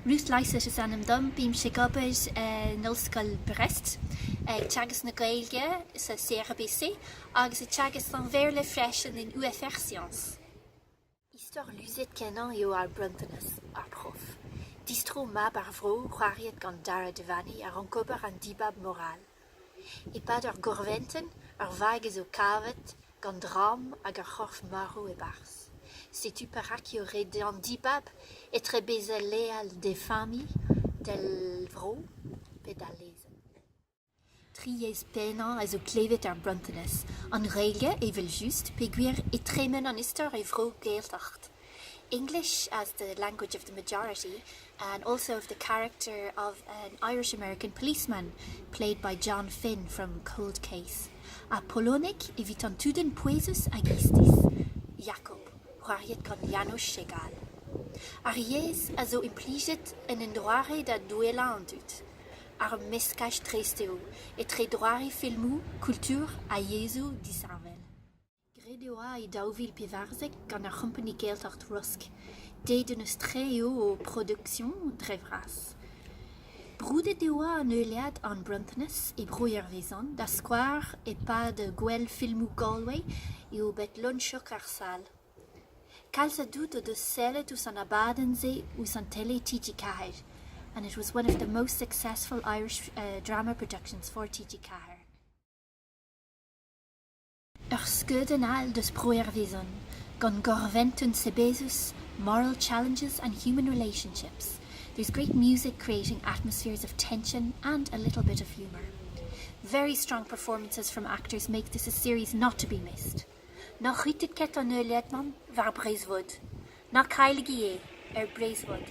Ruth Lycett is an dom bím sé gobid nulscoil Brest ag teagas na Gaeilge sa CRBC agus i teagas an bhéirle freisin in UFR Science. Histoire lusit kenan eo ar bruntanas ar prof. Distro mab ar vro chwariad gan Dara Devani ar an gobar an dibab moral. I pad ar gorventen ar vages o kavet gan dram ag ar chorf marw e bars. Sais-tu parac red an dibab etre beze leal de fami del vro pedalezen. Triez pena as o klevet ar bruntanas. An reilge evel just peguir e tremen an istor e vro geeltacht. English as the language of the majority and also of the character of an Irish-American policeman played by John Finn from Cold Case. A Polonik evit an tuden poesus agistis. Jacob, chwariad gan Janusz Segal. Ar ies a zo impliget en droare da duela an dut. Ar mescaj tresteo et tre droare filmou kultur a Jesu disarvel. Gredoa i dauvil pivarzek gan ar company geeltacht Rusk. Deiden eus treo o production drevras. Broude deoa an euliad an bruntanas e brouier vezan, da square e pa de gwell filmou Galway e o bet lunchok ar sal. Kalsa dout o de sellet us an abadense us an tele TG Caher, and it was one of the most successful Irish drama productions for TG Caher. Skuden al dus broer vezon, gan gorventun sebezus, moral challenges and human relationships. There's great music creating atmospheres of tension and a little bit of humour. Very strong performances from actors make this a series not to be missed. Nach ritet ket an Leitman var Breiswood. Nach heilige Braeswood.